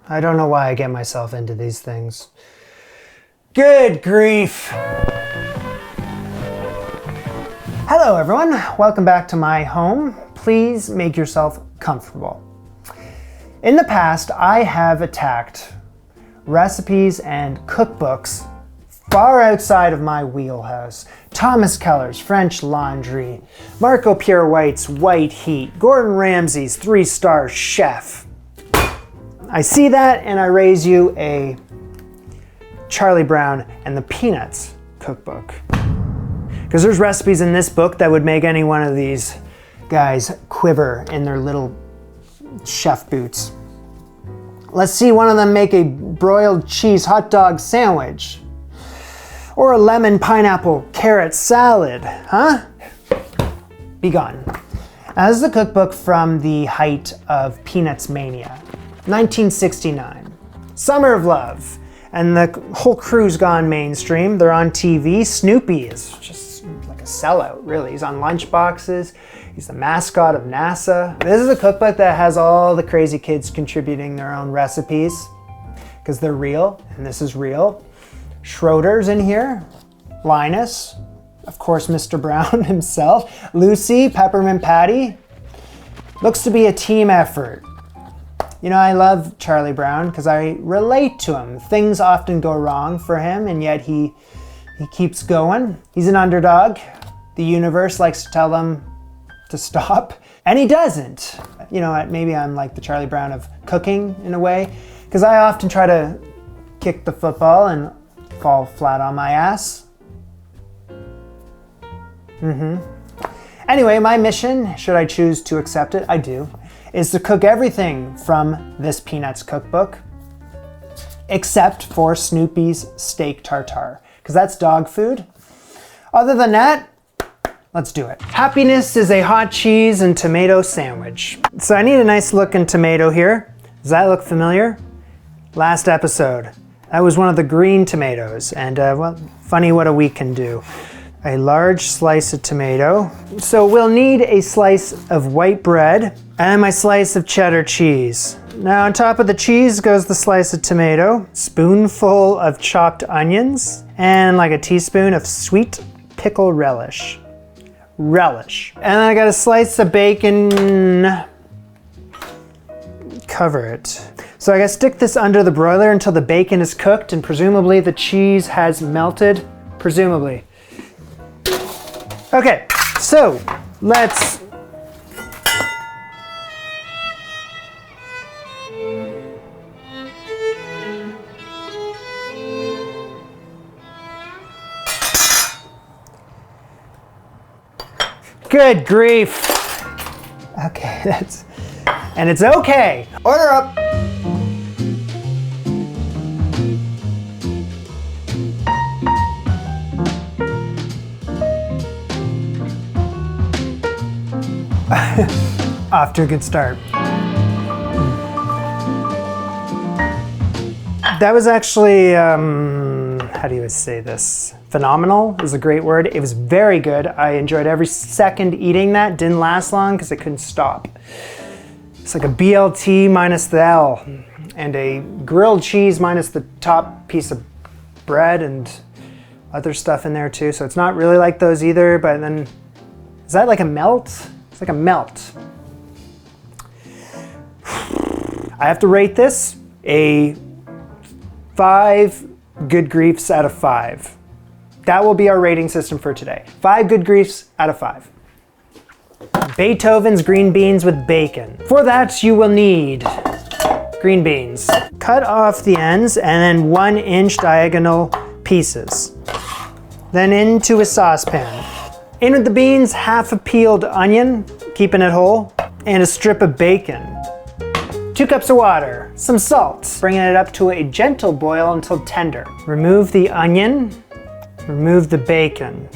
I don't know why I get myself into these things. Good grief. Hello everyone, welcome back to my home. Please make yourself comfortable. In the past, I have attacked recipes and cookbooks far outside of my wheelhouse. Thomas Keller's French Laundry, Marco Pierre White's White Heat, Gordon Ramsay's 3-star chef. I see that and I raise you a Charlie Brown and the Peanuts cookbook. Because there's recipes in this book that would make any one of these guys quiver in their little chef boots. Let's see one of them make a broiled cheese hot dog sandwich. Or a lemon pineapple carrot salad, huh? Be gone. As the cookbook from the height of Peanuts mania, 1969, Summer of Love, and the whole crew's gone mainstream. They're on TV. Snoopy is just like a sellout, really. He's on lunchboxes. He's the mascot of NASA. This is a cookbook that has all the crazy kids contributing their own recipes because they're real, and this is real. Schroeder's in here, Linus, of course Mr. Brown himself, Lucy, Peppermint Patty. Looks to be a team effort. You know, I love Charlie Brown because I relate to him. Things often go wrong for him, and yet he keeps going. He's an underdog. The universe likes to tell him to stop, and he doesn't. You know, maybe I'm like the Charlie Brown of cooking in a way, because I often try to kick the football and fall flat on my ass. Anyway, my mission, should I choose to accept it, I do, is to cook everything from this Peanuts cookbook, except for Snoopy's steak tartare, because that's dog food. Other than that, let's do it. Happiness is a hot cheese and tomato sandwich. So I need a nice looking tomato here. Does that look familiar? Last episode, that was one of the green tomatoes, and well, funny what a week can do. A large slice of tomato. So we'll need a slice of white bread and my slice of cheddar cheese. Now on top of the cheese goes the slice of tomato, spoonful of chopped onions, and like a teaspoon of sweet pickle relish. And then I got a slice of bacon. Cover it. So I gotta stick this under the broiler until the bacon is cooked and presumably the cheese has melted. Presumably. Okay, so let's good grief. Okay, and it's okay. Order up. Off to a good start. That was actually, how do you say this? Phenomenal is a great word. It was very good. I enjoyed every second eating that. Didn't last long because I couldn't stop. It's like a BLT minus the L and a grilled cheese minus the top piece of bread and other stuff in there too. So it's not really like those either, but then, is that like a melt? It's like a melt. I have to rate this a 5 good griefs out of 5. That will be our rating system for today. 5 good griefs out of 5. Beethoven's green beans with bacon. For that, you will need green beans. Cut off the ends and then 1-inch diagonal pieces. Then into a saucepan. In with the beans, half a peeled onion, keeping it whole, and a strip of bacon. 2 cups of water, some salt, bringing it up to a gentle boil until tender. Remove the onion, remove the bacon.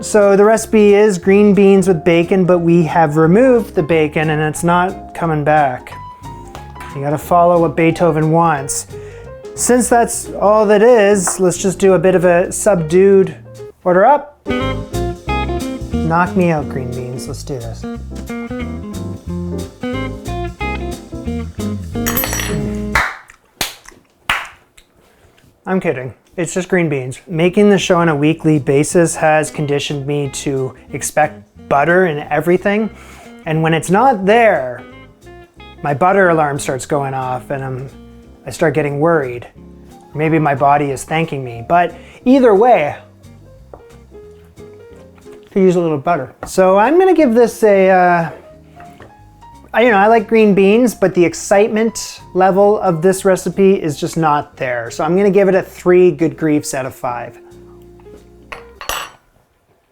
So the recipe is green beans with bacon, but we have removed the bacon and it's not coming back. You gotta follow what Beethoven wants. Since that's all that is, let's just do a bit of a subdued order up. Knock me out, green beans. Let's do this. I'm kidding. It's just green beans. Making the show on a weekly basis has conditioned me to expect butter in everything. And when it's not there, my butter alarm starts going off and I start getting worried. Maybe my body is thanking me. But either way, I could use a little butter. So I'm gonna give this a, I like green beans, but the excitement level of this recipe is just not there. So I'm gonna give it a 3 good griefs out of 5.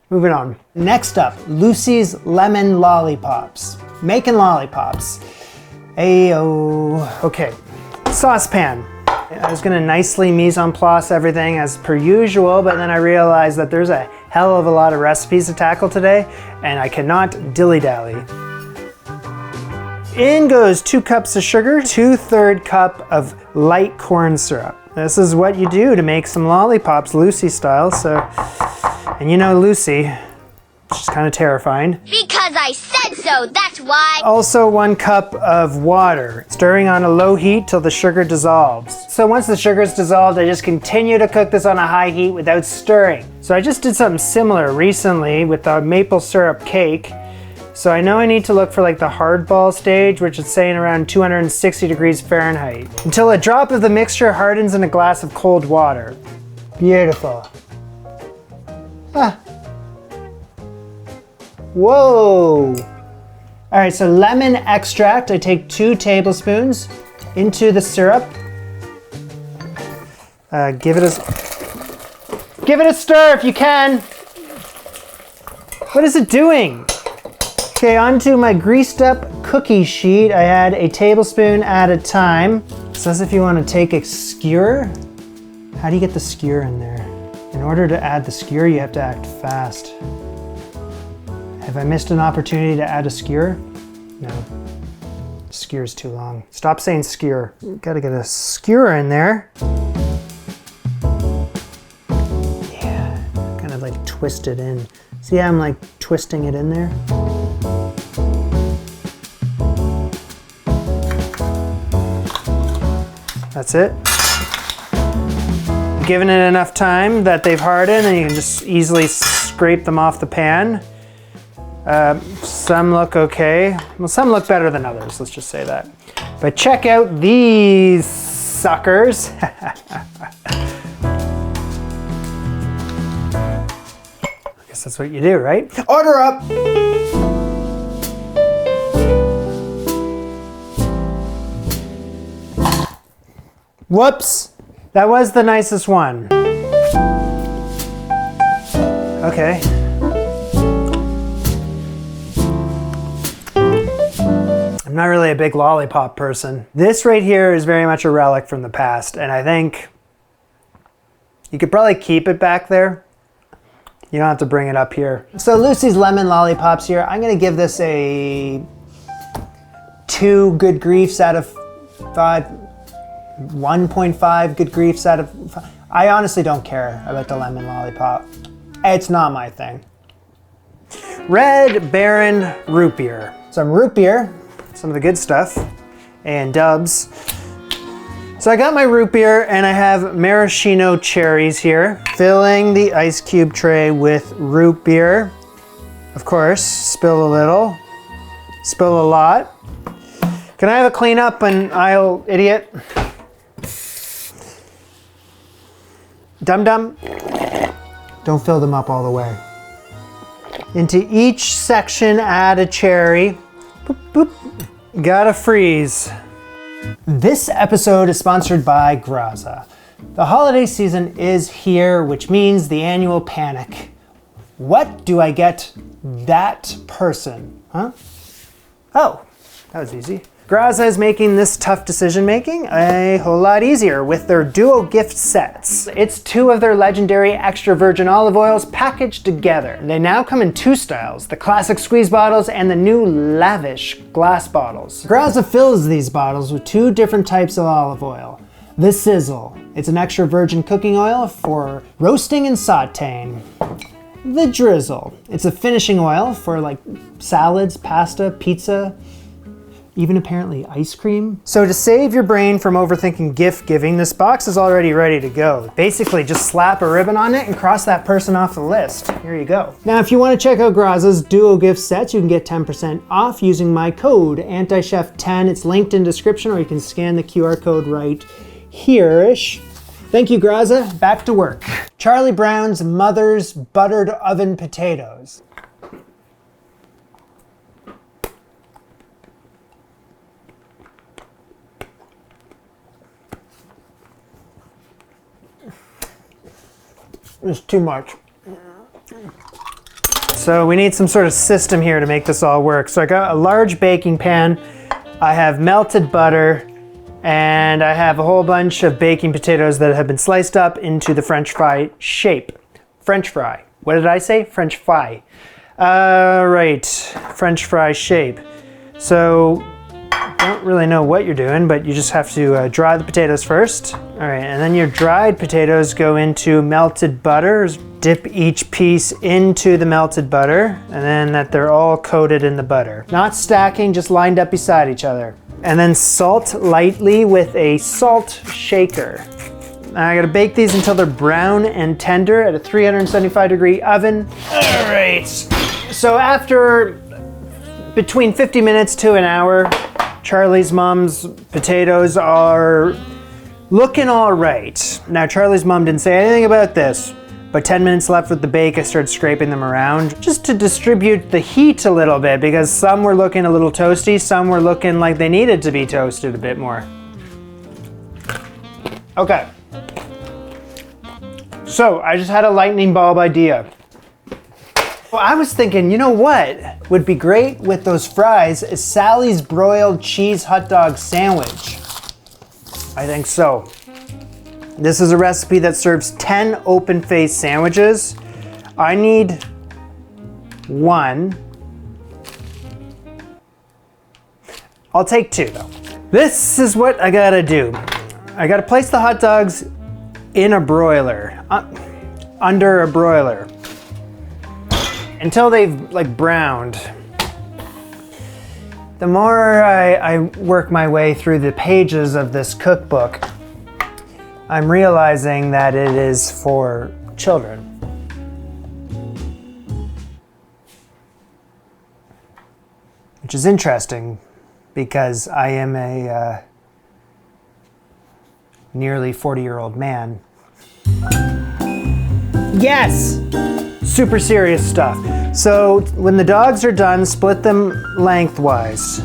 Moving on. Next up, Lucy's lemon lollipops. Making lollipops. Ayo. Okay, saucepan. I was gonna nicely mise en place everything as per usual, but then I realized that there's a hell of a lot of recipes to tackle today, and I cannot dilly-dally. In goes 2 cups of sugar, 2/3 cup of light corn syrup. This is what you do to make some lollipops Lucy style, so, and you know Lucy, she's kind of terrifying. Because I said so, that's why. Also 1 cup of water, stirring on a low heat till the sugar dissolves. So once the sugar is dissolved, I just continue to cook this on a high heat without stirring. So I just did something similar recently with the maple syrup cake. So I know I need to look for like the hardball stage, which is saying around 260 degrees Fahrenheit, until a drop of the mixture hardens in a glass of cold water. Beautiful. Ah. Whoa. All right, so lemon extract. I take 2 tablespoons into the syrup. Give it a stir if you can. What is it doing? Okay, onto my greased up cookie sheet. I add a tablespoon at a time. It says if you want to take a skewer. How do you get the skewer in there? In order to add the skewer, you have to act fast. Have I missed an opportunity to add a skewer? No. Skewer's too long. Stop saying skewer. Gotta get a skewer in there. Yeah, kind of like twist it in. See how I'm like twisting it in there? That's it. Given it enough time that they've hardened, and you can just easily scrape them off the pan. Some look okay. Well, some look better than others, let's just say that. But check out these suckers. I guess that's what you do, right? Order up! Whoops! That was the nicest one. Okay. I'm not really a big lollipop person. This right here is very much a relic from the past, and I think you could probably keep it back there. You don't have to bring it up here. So Lucy's lemon lollipops here, I'm gonna give this a 2 good griefs out of 5. 1.5 good griefs out of 5. I honestly don't care about the lemon lollipop. It's not my thing. Red Baron root beer. Some root beer, some of the good stuff, and Dubs. So I got my root beer and I have maraschino cherries here. Filling the ice cube tray with root beer. Of course, spill a little, spill a lot. Can I have a clean up and aisle, idiot? Dum-dum. Don't fill them up all the way. Into each section, add a cherry. Boop, boop. Gotta freeze. This episode is sponsored by Graza. The holiday season is here, which means the annual panic. What do I get that person? Huh? Oh, that was easy. Graza is making this tough decision making a whole lot easier with their duo gift sets. It's 2 of their legendary extra virgin olive oils packaged together. They now come in 2 styles, the classic squeeze bottles and the new lavish glass bottles. Graza fills these bottles with 2 different types of olive oil. The Sizzle, it's an extra virgin cooking oil for roasting and sauteing. The Drizzle, it's a finishing oil for like salads, pasta, pizza. even apparently ice cream. So to save your brain from overthinking gift giving, this box is already ready to go. Basically, just slap a ribbon on it and cross that person off the list. Here you go. Now, if you want to check out Graza's Duo gift sets, you can get 10% off using my code, AntiChef10. It's linked in description, or you can scan the QR code right here-ish. Thank you, Graza. Back to work. Charlie Brown's Mother's Buttered Oven Potatoes. It's too much. So we need some sort of system here to make this all work. So I got a large baking pan. I have melted butter, and I have a whole bunch of baking potatoes that have been sliced up into the French fry shape. French fry. What did I say? French fry. Right, French fry shape. So I don't really know what you're doing, but you just have to dry the potatoes first. All right, and then your dried potatoes go into melted butter. Dip each piece into the melted butter, and then that they're all coated in the butter. Not stacking, just lined up beside each other. And then salt lightly with a salt shaker. I gotta bake these until they're brown and tender at a 375-degree oven. All right, so after between 50 minutes to an hour, Charlie's mom's potatoes are looking all right. Now, Charlie's mom didn't say anything about this, but 10 minutes left with the bake, I started scraping them around just to distribute the heat a little bit, because some were looking a little toasty, some were looking like they needed to be toasted a bit more. Okay. So I just had a lightning bulb idea. Well, I was thinking, you know what would be great with those fries is Sally's broiled cheese hot dog sandwich. I think so. This is a recipe that serves 10 open-faced sandwiches. I need 1. I'll take 2 though. This is what I gotta do. I gotta place the hot dogs in a broiler, under a broiler, until they've like browned. The more I work my way through the pages of this cookbook, I'm realizing that it is for children. Which is interesting because I am a nearly 40-year-old man. Yes! Super serious stuff. So when the dogs are done, split them lengthwise.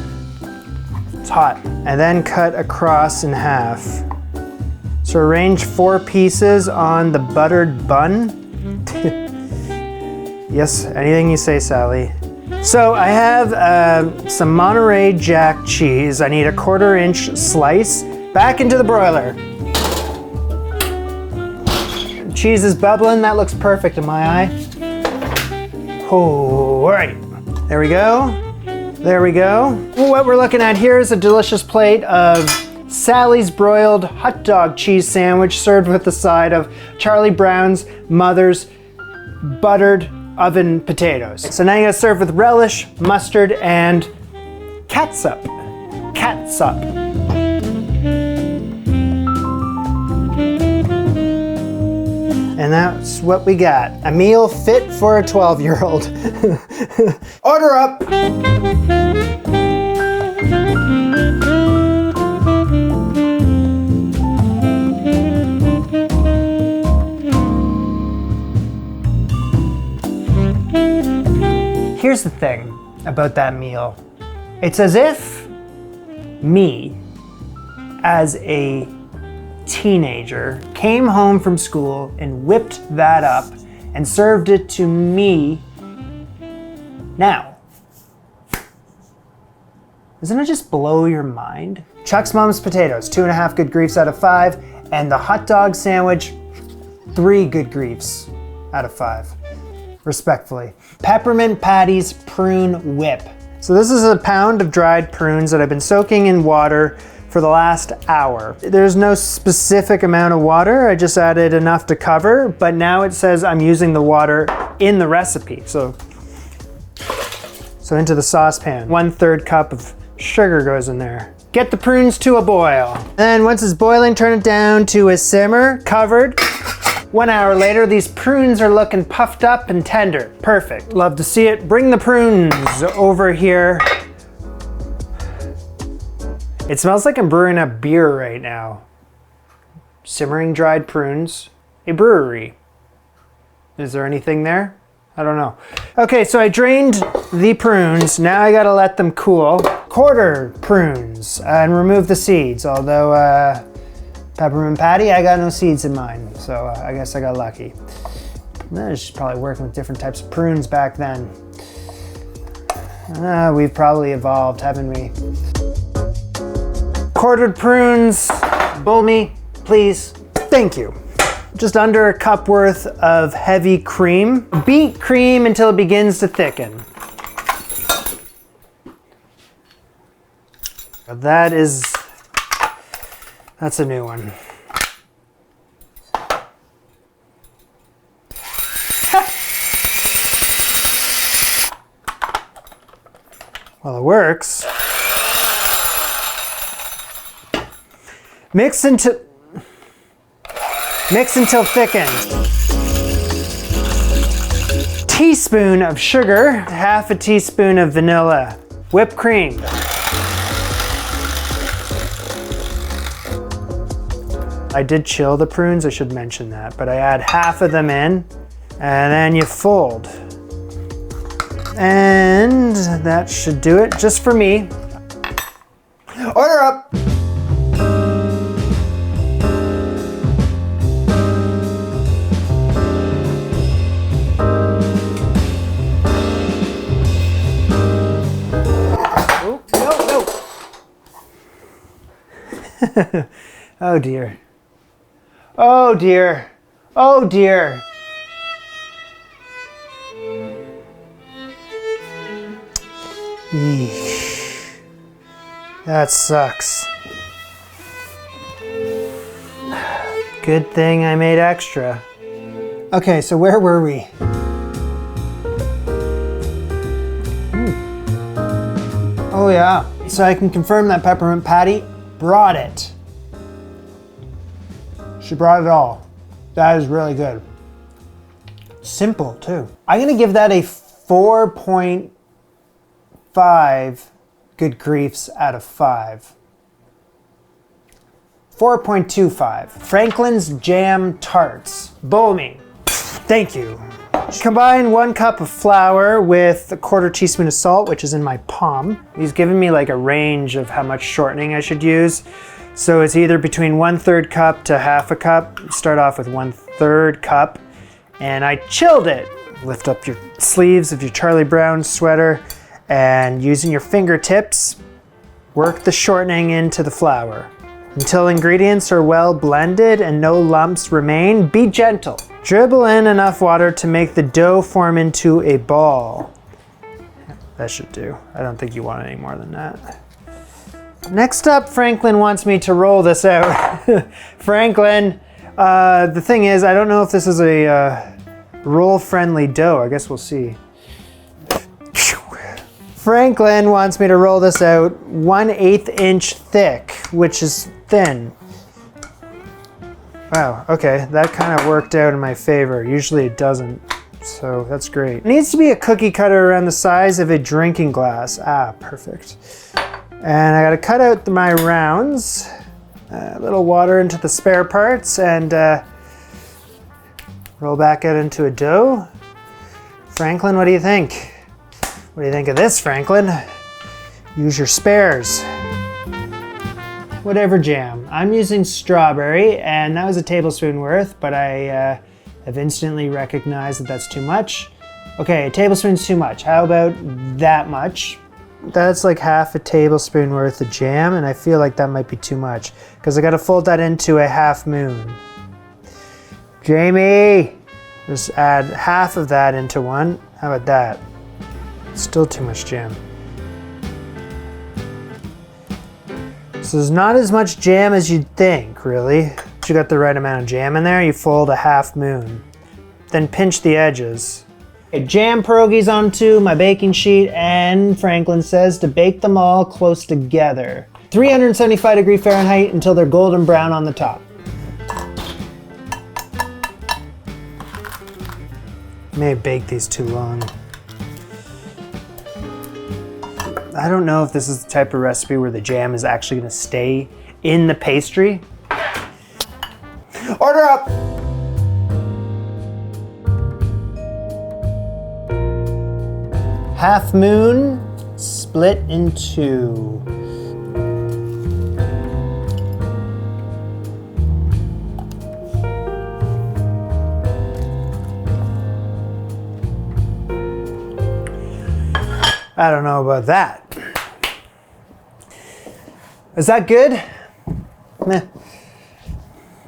It's hot. And then cut across in half. So arrange 4 pieces on the buttered bun. Yes, anything you say, Sally. So I have some Monterey Jack cheese. I need a 1/4-inch slice. Back into the broiler. Cheese is bubbling. That looks perfect in my eye. Oh, all right. There we go. There we go. What we're looking at here is a delicious plate of Sally's broiled hot dog cheese sandwich served with the side of Charlie Brown's Mother's buttered oven potatoes. So now you gotta serve with relish, mustard, and catsup. Catsup. And that's what we got. A meal fit for a 12-year-old. Order up! Here's the thing about that meal. It's as if me, as a teenager, came home from school and whipped that up and served it to me now. Doesn't it just blow your mind? Chuck's Mom's potatoes, 2.5 good griefs out of 5, and the hot dog sandwich, 3 good griefs out of 5, respectfully. Peppermint Patty's Prune Whip. So this is a pound of dried prunes that I've been soaking in water for the last hour. There's no specific amount of water, I just added enough to cover, but now it says I'm using the water in the recipe. So So into the saucepan, 1/3 cup of sugar goes in there. Get the prunes to a boil. Then once it's boiling, turn it down to a simmer, covered. 1 hour later, these prunes are looking puffed up and tender. Perfect. Love to see it. Bring the prunes over here. It smells like I'm brewing a beer right now. Simmering dried prunes, a brewery. Is there anything there? I don't know. Okay, so I drained the prunes. Now I gotta let them cool. Quarter prunes and remove the seeds. Although peppermint patty, I got no seeds in mine, so I guess I got lucky. I was probably working with different types of prunes back then. We've probably evolved, haven't we? Quartered prunes, bowl me, please. Thank you. Just under a cup worth of heavy cream. Beat cream until it begins to thicken. That's a new one. Well, it works. Mix until thickened. Teaspoon of sugar, half a teaspoon of vanilla, whipped cream. I did chill the prunes, I should mention that, but I add half of them in, and then you fold. And that should do it, just for me. Order up! Oh dear. Oh dear. Oh dear. Eesh. That sucks. Good thing I made extra. Okay, so where were we? Oh yeah. So I can confirm that peppermint patty brought it. She brought it all. That is really good. Simple too. I'm gonna give that a 4.5 good griefs out of 5. 4.25. Franklin's Jam Tarts. Bowl me. Thank you. Combine 1 cup of flour with a 1/4 teaspoon of salt, which is in my palm. He's given me like a range of how much shortening I should use. So it's either between 1/3 cup to half a cup. Start off with 1/3 cup. And I chilled it. Lift up your sleeves of your Charlie Brown sweater and using your fingertips, work the shortening into the flour. Until ingredients are well blended and no lumps remain, be gentle. Dribble in enough water to make the dough form into a ball. That should do. I don't think you want any more than that. Next up, Franklin wants me to roll this out. Franklin, the thing is, I don't know if this is a roll-friendly dough. I guess we'll see. Franklin wants me to roll this out 1/8 inch thick, which is thin. Wow, okay, that kind of worked out in my favor. Usually it doesn't, so that's great. It needs to be a cookie cutter around the size of a drinking glass. Ah, perfect. And I gotta cut out my rounds, a little water into the spare parts, and roll back out into a dough. Franklin, what do you think? What do you think of this, Franklin? Use your spares. Whatever jam. I'm using strawberry, and that was a tablespoon worth, but I have instantly recognized that that's too much. Okay, a tablespoon's too much. How about that much? That's like half a tablespoon worth of jam, and I feel like that might be too much, because I gotta fold that into a half moon. Jamie, just add half of that into one. How about that? Still too much jam. So there's not as much jam as you'd think, really. But you got the right amount of jam in there, you fold a half moon. Then pinch the edges. Jam pierogies onto my baking sheet, and Franklin says to bake them all close together. 375°F until they're golden brown on the top. May have baked these too long. I don't know if this is the type of recipe where the jam is actually going to stay in the pastry. Order up! Half moon split in two. I don't know about that. Is that good? Meh.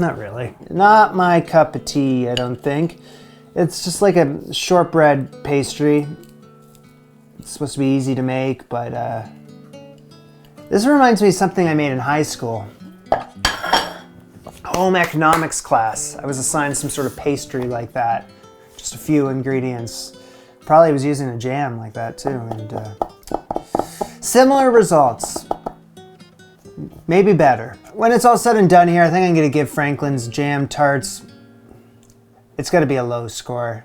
Not really. Not my cup of tea, I don't think. It's just like a shortbread pastry. It's supposed to be easy to make, but this reminds me of something I made in high school. Home economics class. I was assigned some sort of pastry like that. Just a few ingredients. Probably was using a jam like that too, and similar results. Maybe better. When it's all said and done here, I think I'm gonna give Franklin's jam tarts, it's gotta be a low score.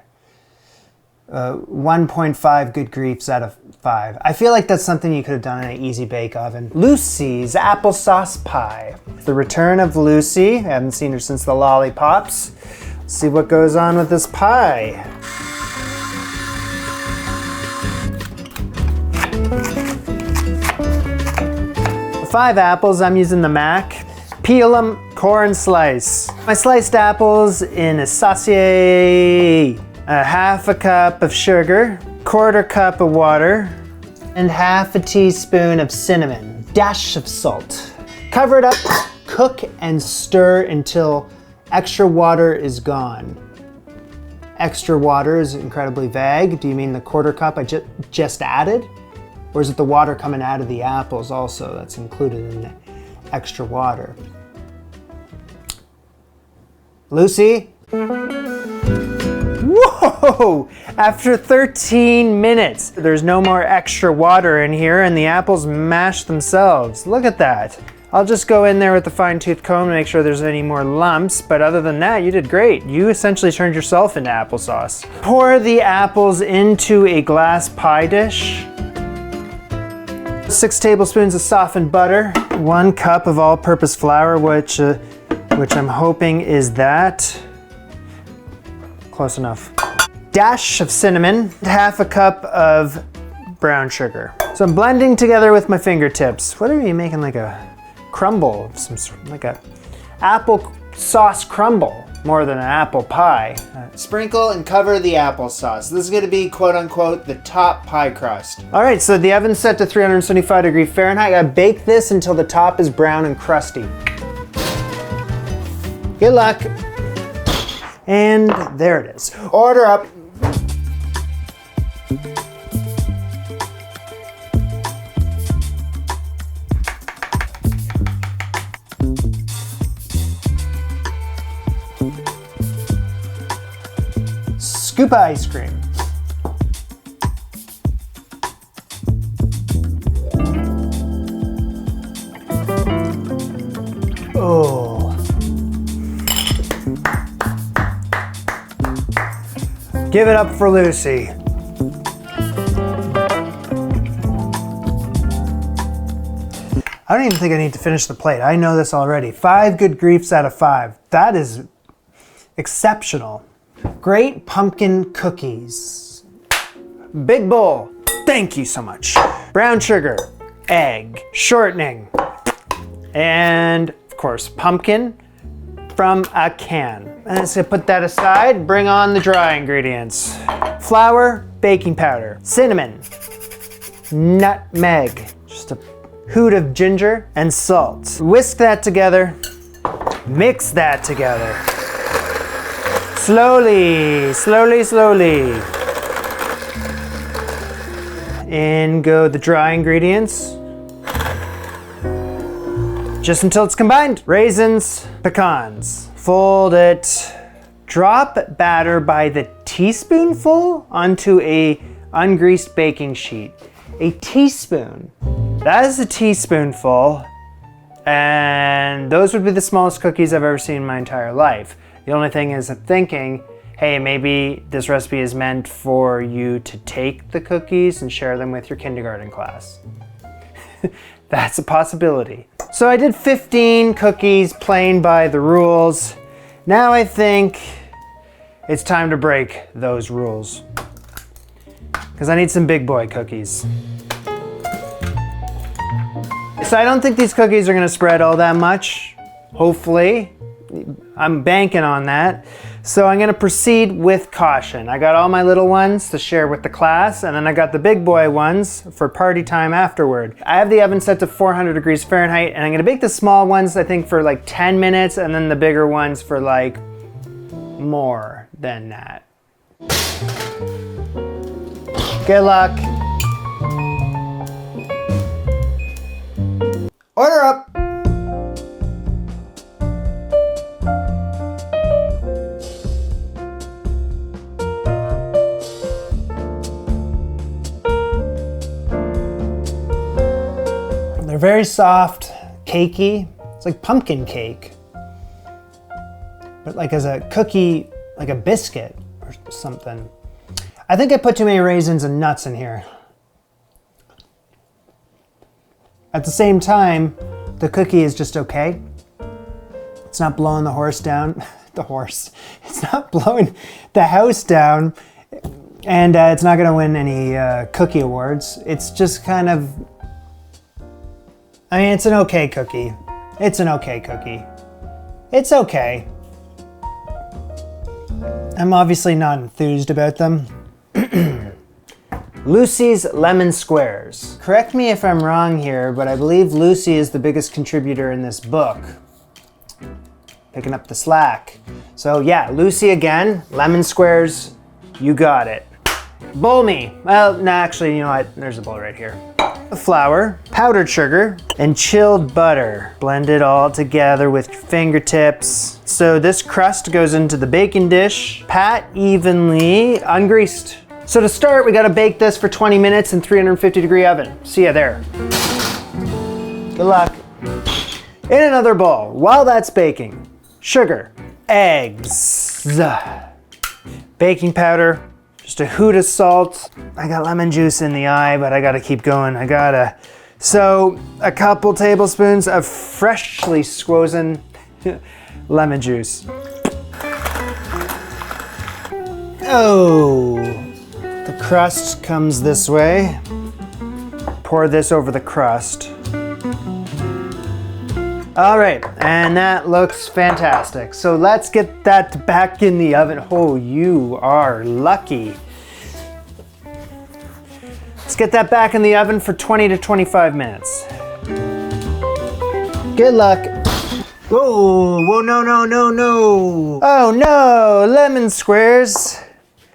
1.5 good griefs out of 5. I feel like that's something you could have done in an easy bake oven. Lucy's applesauce pie. The return of Lucy. I haven't seen her since the lollipops. Let's see what goes on with this pie. 5 apples, I'm using the Mac. Peel them, core and slice. My sliced apples in a saucier. A half a cup of sugar, 1/4 cup of water, and half a teaspoon of cinnamon, dash of salt. Cover it up, cook and stir until extra water is gone. Extra water is incredibly vague. Do you mean the 1/4 cup I just added? Or is it the water coming out of the apples also that's included in the extra water? Lucy? Whoa! After 13 minutes, there's no more extra water in here and the apples mash themselves. Look at that. I'll just go in there with the fine-tooth comb to make sure there's any more lumps, but other than that, you did great. You essentially turned yourself into applesauce. Pour the apples into a glass pie dish. 6 tablespoons of softened butter, 1 cup of all-purpose flour, which I'm hoping is that. Close enough. Dash of cinnamon, half a cup of brown sugar. So I'm blending together with my fingertips. What are you making, like a crumble of some sort, like a apple sauce crumble, more than an apple pie. Sprinkle and cover the applesauce. This is gonna be quote unquote the top pie crust. All right, so the oven's set to 375°F. I gotta bake this until the top is brown and crusty. Good luck. And there it is. Order up. Scoop of ice cream. Oh. Give it up for Lucy. I don't even think I need to finish the plate. I know this already. 5 good griefs out of 5. That is exceptional. Great pumpkin cookies. Big bowl. Thank you so much. Brown sugar, egg, shortening, and of course pumpkin from a can. And so put that aside, bring on the dry ingredients. Flour, baking powder, cinnamon, nutmeg, just a hoot of ginger, and salt. Whisk that together, mix that together. Slowly, slowly, slowly. In go the dry ingredients. Just until it's combined. Raisins, pecans. Fold it, Drop batter by the teaspoonful onto a ungreased baking sheet. A teaspoon. That is a teaspoonful. And those would be the smallest cookies I've ever seen in my entire life. The only thing is I'm thinking, hey, maybe this recipe is meant for you to take the cookies and share them with your kindergarten class. That's a possibility. So I did 15 cookies, playing by the rules. Now I think it's time to break those rules, because I need some big boy cookies. So I don't think these cookies are gonna spread all that much, hopefully. I'm banking on that. So I'm gonna proceed with caution. I got all my little ones to share with the class, and then I got the big boy ones for party time afterward. I have the oven set to 400 degrees Fahrenheit, and I'm gonna bake the small ones, I think, for like 10 minutes, and then the bigger ones for like more than that. Good luck. Order up. They're very soft, cakey. It's like pumpkin cake, but like as a cookie, like a biscuit or something. I think I put too many raisins and nuts in here. At the same time, the cookie is just okay. It's not blowing the horse down. It's not blowing the house down. And it's not gonna win any cookie awards. It's just kind of, I mean, it's an okay cookie. It's an okay cookie. It's okay. I'm obviously not enthused about them. Lucy's Lemon Squares. Correct me if I'm wrong here, but I believe Lucy is the biggest contributor in this book. Picking up the slack. So yeah, Lucy again, lemon squares, you got it. Bowl me. Well, no, actually, you know what? There's a bowl right here. Flour, powdered sugar, and chilled butter. Blend it all together with your fingertips. So this crust goes into the baking dish. Pat evenly, ungreased. So to start, we gotta bake this for 20 minutes in 350-degree oven. See ya there. Good luck. In another bowl, while that's baking, sugar, eggs, baking powder, just a hoot of salt. I got lemon juice in the eye, but I gotta keep going. So a couple tablespoons of freshly squozen lemon juice. Oh, the crust comes this way. Pour this over the crust. All right, and that looks fantastic. So let's get that back in the oven. Oh, you are lucky. Let's get that back in the oven for 20 to 25 minutes. Good luck. Whoa, whoa, no, no, no, no. Oh no, lemon squares.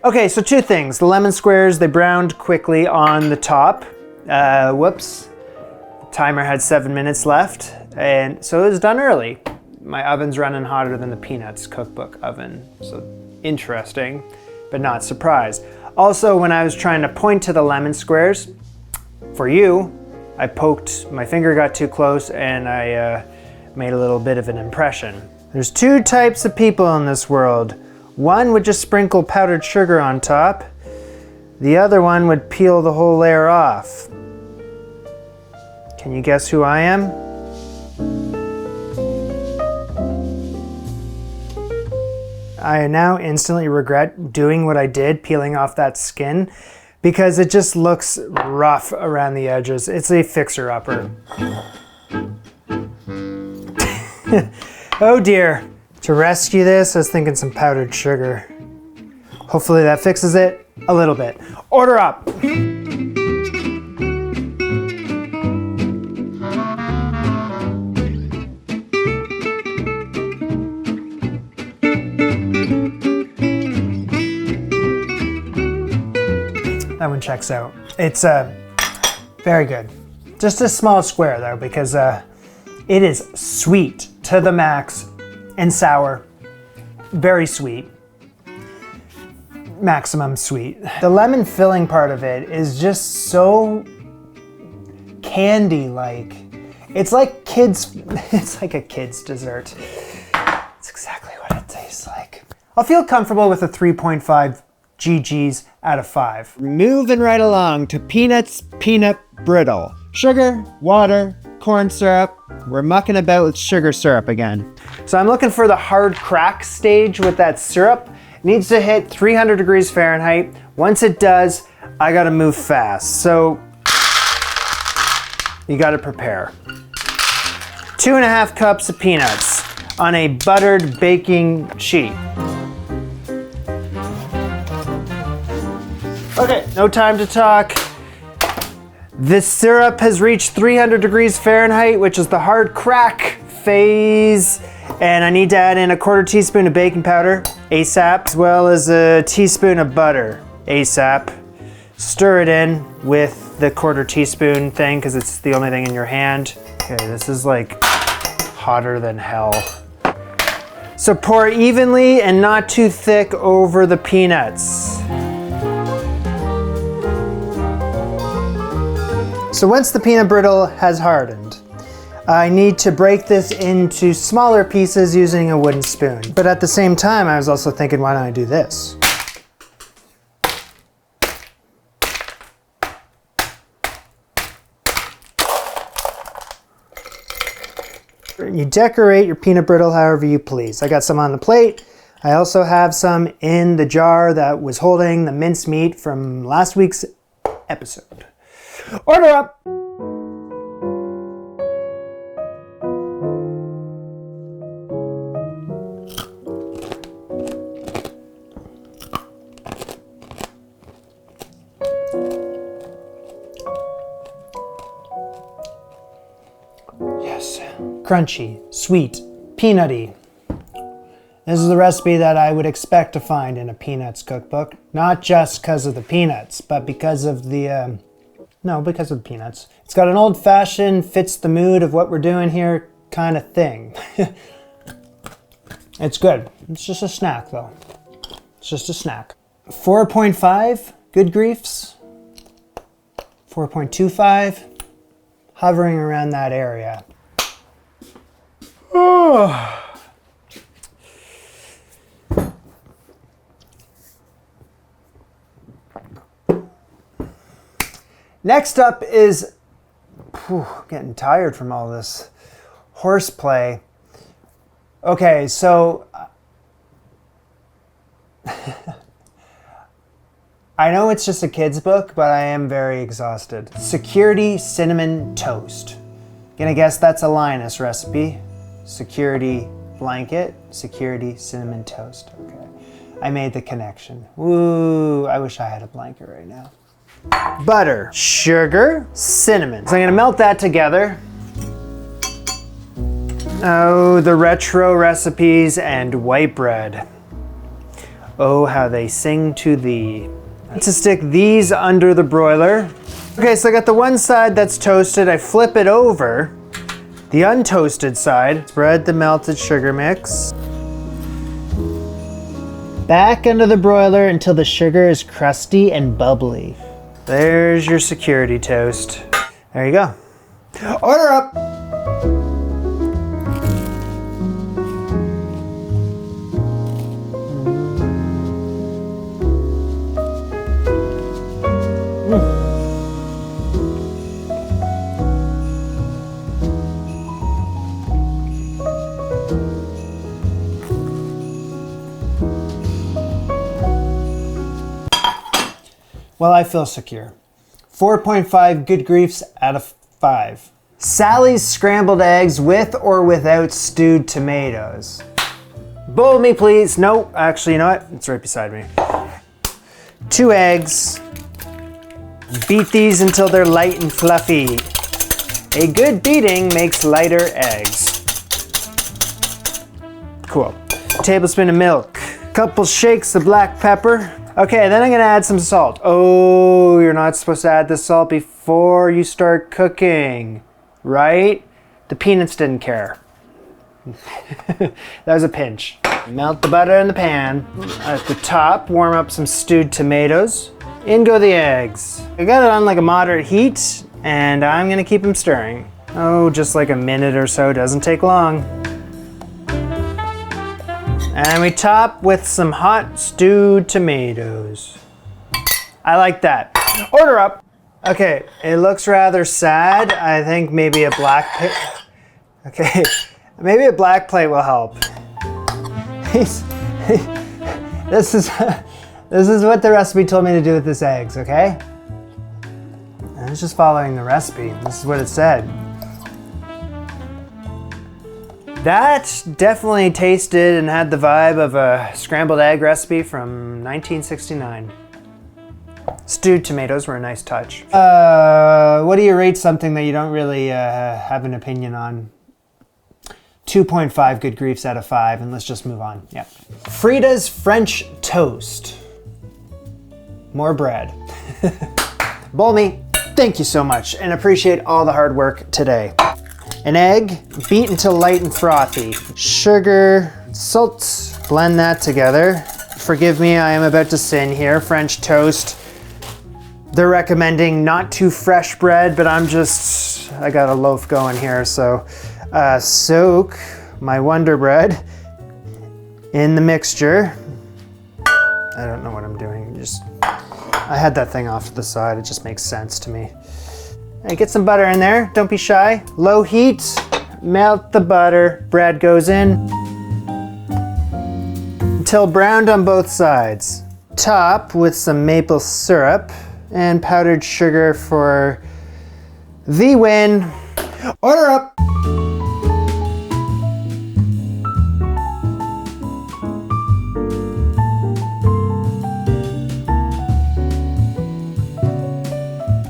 Okay, so two things. The lemon squares, they browned quickly on the top. Whoops. The timer had 7 minutes left, and so it was done early. My oven's running hotter than the Peanuts cookbook oven, so interesting, but not surprised. Also, when I was trying to point to the lemon squares, for you, I poked, my finger got too close, and I made a little bit of an impression. There's two types of people in this world. One would just sprinkle powdered sugar on top. The other one would peel the whole layer off. Can you guess who I am? I now instantly regret doing what I did, peeling off that skin, because it just looks rough around the edges. It's a fixer-upper. Oh dear. To rescue this, I was thinking some powdered sugar. Hopefully that fixes it a little bit. Order up. That one checks out. It's very good. Just a small square though, because it is sweet to the max and sour. Very sweet. maximum sweet. The lemon filling part of it is just so candy-like. It's like it's like a kid's dessert. It's exactly what it tastes like. I'll feel comfortable with a 3.5 GGs out of 5. Moving right along to peanuts, peanut brittle. Sugar, water, corn syrup. We're mucking about with sugar syrup again. So I'm looking for the hard crack stage with that syrup. It needs to hit 300 degrees Fahrenheit. Once it does, I gotta move fast. So you gotta prepare. 2.5 cups of peanuts on a buttered baking sheet. Okay, no time to talk. This syrup has reached 300 degrees Fahrenheit, which is the hard crack phase. And I need to add in a 1/4 teaspoon of baking powder, ASAP, as well as a teaspoon of butter, ASAP. Stir it in with the 1/4 teaspoon thing, because it's the only thing in your hand. Okay, this is like hotter than hell. So pour evenly and not too thick over the peanuts. So once the peanut brittle has hardened, I need to break this into smaller pieces using a wooden spoon. But at the same time, I was also thinking, why don't I do this? You decorate your peanut brittle however you please. I got some on the plate. I also have some in the jar that was holding the minced meat from last week's episode. Order up! Yes, crunchy, sweet, peanutty. This is the recipe that I would expect to find in a peanuts cookbook. Not just because of the peanuts, but because of the, because of the peanuts. It's got an old-fashioned, fits the mood of what we're doing here kind of thing. It's good. It's just a snack, though. It's just a snack. 4.5, good griefs. 4.25, hovering around that area. Oh. Next up is, getting tired from all this horseplay. Okay, so I know it's just a kid's book, but I am very exhausted. Security cinnamon toast. Gonna guess that's a Linus recipe. Security blanket, security cinnamon toast. Okay, I made the connection. Woo, I wish I had a blanket right now. Butter, sugar, cinnamon. So I'm gonna melt that together. Oh, the retro recipes and white bread. Oh, how they sing to thee. To stick these under the broiler. Okay, so I got the one side that's toasted. I flip it over. The untoasted side. Spread the melted sugar mix. Back under the broiler until the sugar is crusty and bubbly. There's your security toast. There you go. Order up! Well, I feel secure. 4.5 good griefs out of 5. Sally's scrambled eggs with or without stewed tomatoes. Bowl me, please. No, actually, you know what? It's right beside me. 2 eggs. Beat these until they're light and fluffy. A good beating makes lighter eggs. Cool. Tablespoon of milk. Couple shakes of black pepper. Okay, then I'm gonna add some salt. Oh, you're not supposed to add the salt before you start cooking, right? The peanuts didn't care. That was a pinch. Melt the butter in the pan. At the top, warm up some stewed tomatoes. In go the eggs. I got it on like a moderate heat, and I'm gonna keep them stirring. Oh, just like a minute or so, doesn't take long. And we top with some hot stewed tomatoes. I like that. Order up. Okay, it looks rather sad. I think maybe a black plate. Okay, maybe a black plate will help. This is what the recipe told me to do with this eggs, okay? I was just following the recipe. This is what it said. That definitely tasted and had the vibe of a scrambled egg recipe from 1969. Stewed tomatoes were a nice touch. What do you rate something that you don't really have an opinion on? 2.5 good griefs out of 5, and let's just move on. Yeah. Freda's French toast. More bread. Bowl me. Thank you so much, and appreciate all the hard work today. An egg, beat until light and frothy. Sugar, salt, blend that together. Forgive me, I am about to sin here. French toast. They're recommending not too fresh bread, but I got a loaf going here, so soak my Wonder Bread in the mixture. I don't know what I'm doing, I had that thing off to the side, it just makes sense to me. Hey, get some butter in there, don't be shy. Low heat, melt the butter, bread goes in. Until browned on both sides. Top with some maple syrup and powdered sugar for the win. Order up!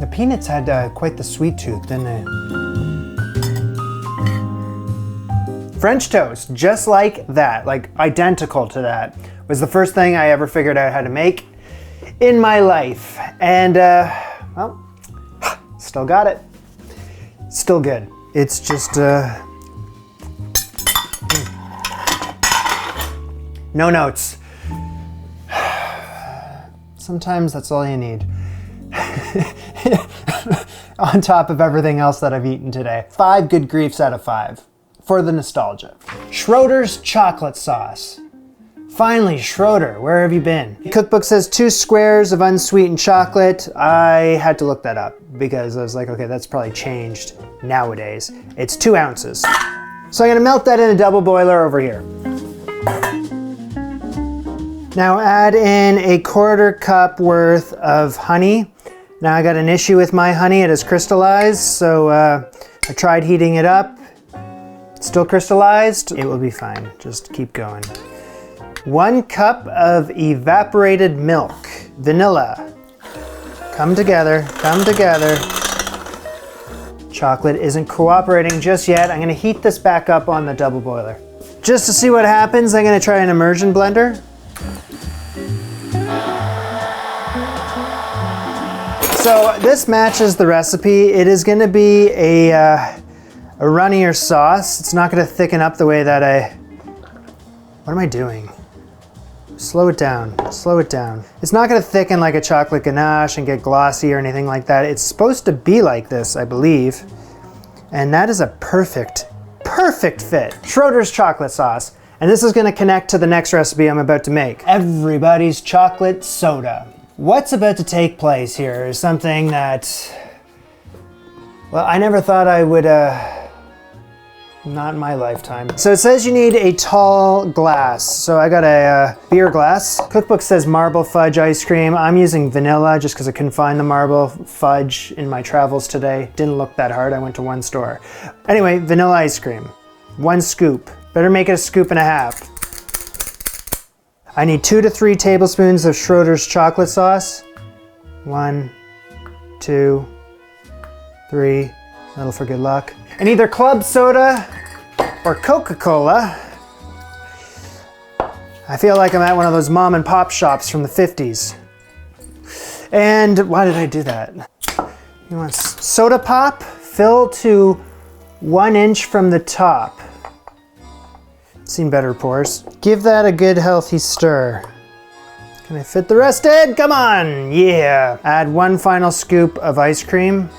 The peanuts had quite the sweet tooth, didn't they? French toast, just like that, like identical to that, was the first thing I ever figured out how to make in my life. And, well, still got it. Still good. It's just, no notes. Sometimes that's all you need. On top of everything else that I've eaten today. 5 good griefs out of 5 for the nostalgia. Schroeder's chocolate sauce. Finally, Schroeder, where have you been? Cookbook says 2 squares of unsweetened chocolate. I had to look that up because I was like, okay, that's probably changed nowadays. It's 2 ounces. So I'm gonna melt that in a double boiler over here. Now add in a 1/4 cup worth of honey. Now I got an issue with my honey, it has crystallized, so I tried heating it up. It's still crystallized, it will be fine, just keep going. 1 cup of evaporated milk, vanilla. Come together, come together. Chocolate isn't cooperating just yet. I'm gonna heat this back up on the double boiler. Just to see what happens, I'm gonna try an immersion blender. So this matches the recipe. It is gonna be a runnier sauce. It's not gonna thicken up the way that what am I doing? Slow it down, slow it down. It's not gonna thicken like a chocolate ganache and get glossy or anything like that. It's supposed to be like this, I believe. And that is a perfect fit. Schroeder's chocolate sauce. And this is gonna connect to the next recipe I'm about to make. Everybody's chocolate soda. What's about to take place here is something that, well, I never thought I would, not in my lifetime. So it says you need a tall glass. So I got a beer glass. Cookbook says marble fudge ice cream. I'm using vanilla just because I couldn't find the marble fudge in my travels today. Didn't look that hard, I went to one store. Anyway, vanilla ice cream. 1 scoop. Better make it a scoop and a half. I need 2 to 3 tablespoons of Schroeder's chocolate sauce. 1, 2, 3, a little for good luck. And either club soda or Coca-Cola. I feel like I'm at one of those mom and pop shops from the 50s. And why did I do that? You want soda pop? Fill to 1 inch from the top. Seen better pours. Give that a good healthy stir. Can I fit the rest in? Come on, yeah. Add 1 final scoop of ice cream.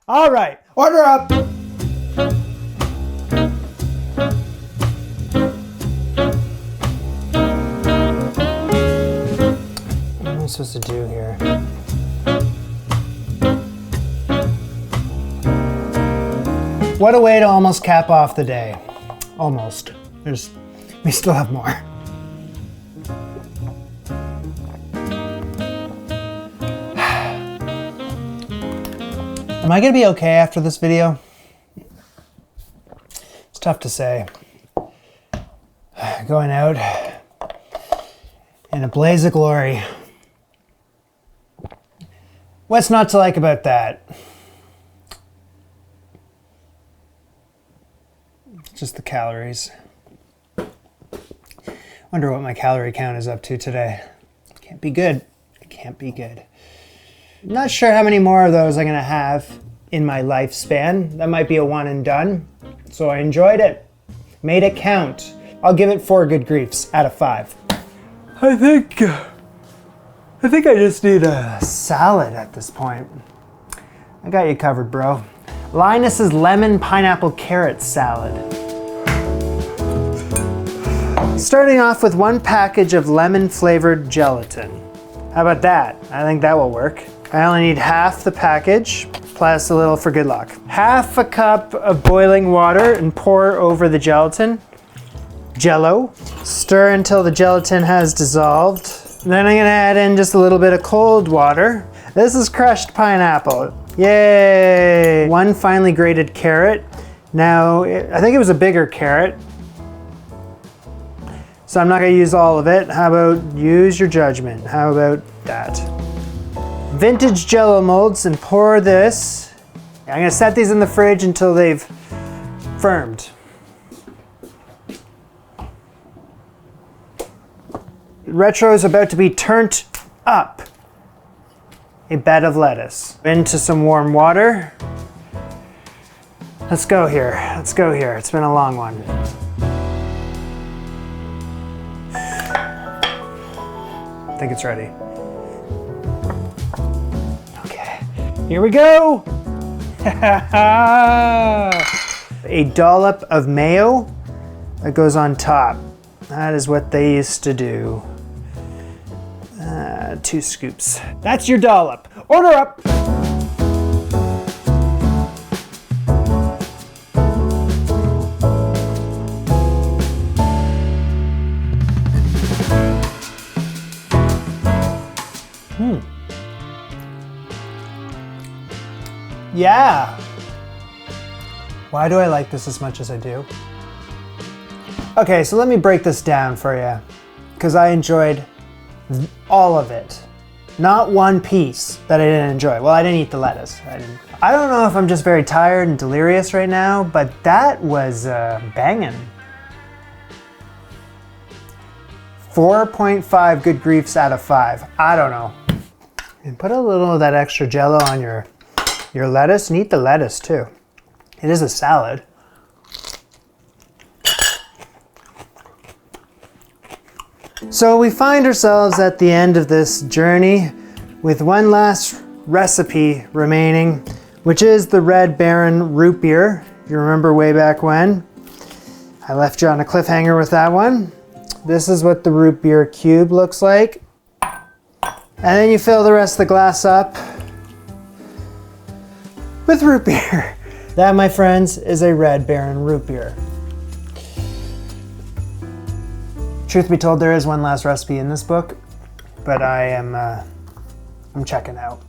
All right, order up. What am I supposed to do here? What a way to almost cap off the day. Almost. We still have more. Am I gonna be okay after this video? It's tough to say. Going out in a blaze of glory. What's not to like about that? Just the calories. Wonder what my calorie count is up to today. Can't be good. It can't be good. Not sure how many more of those I'm gonna have in my lifespan. That might be a one and done. So I enjoyed it. Made it count. I'll give it 4 good griefs out of 5. I think I just need a salad at this point. I got you covered, bro. Linus's lemon pineapple carrot salad. Starting off with 1 package of lemon flavored gelatin. How about that? I think that will work. I only need half the package, plus a little for good luck. Half a cup of boiling water and pour over the gelatin. Jello. Stir until the gelatin has dissolved. Then I'm gonna add in just a little bit of cold water. This is crushed pineapple. Yay! 1 finely grated carrot. Now, I think it was a bigger carrot, so I'm not gonna use all of it. How about use your judgment? How about that? Vintage Jello molds and pour this. I'm gonna set these in the fridge until they've firmed. Retro is about to be turned up. A bed of lettuce. Into some warm water. Let's go here. Let's go here. It's been a long one. I think it's ready. Okay, here we go. A dollop of mayo that goes on top. That is what they used to do. 2 scoops. That's your dollop. Order up. Yeah. Why do I like this as much as I do? Okay, so let me break this down for you, because I enjoyed all of it. Not 1 piece that I didn't enjoy. Well, I didn't eat the lettuce. I don't know if I'm just very tired and delirious right now, but that was banging. 4.5 good griefs out of 5. I don't know. And put a little of that extra Jello on your lettuce, and eat the lettuce too. It is a salad. So we find ourselves at the end of this journey with 1 last recipe remaining, which is the Red Baron root beer. You remember way back when? I left you on a cliffhanger with that one. This is what the root beer cube looks like. And then you fill the rest of the glass up with root beer. That, my friends, is a Red Baron root beer. Truth be told, there is 1 last recipe in this book, but I'm checking out.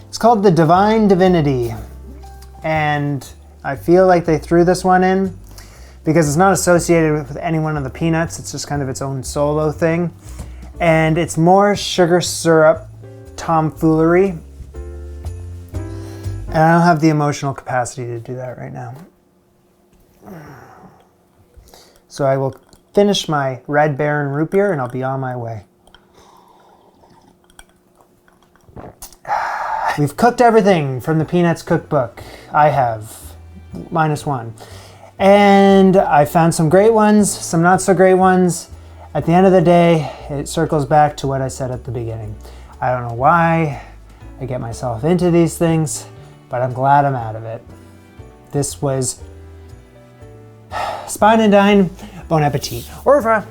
It's called the Divine Divinity, and I feel like they threw this one in because it's not associated with any one of the peanuts. It's just kind of its own solo thing, and it's more sugar syrup tomfoolery. And I don't have the emotional capacity to do that right now. So I will finish my Red Baron root beer and I'll be on my way. We've cooked everything from the Peanuts cookbook. I have. -1. And I found some great ones, some not so great ones. At the end of the day, it circles back to what I said at the beginning. I don't know why I get myself into these things, but I'm glad I'm out of it. This was Spine and Dine. Bon appetit. Au revoir.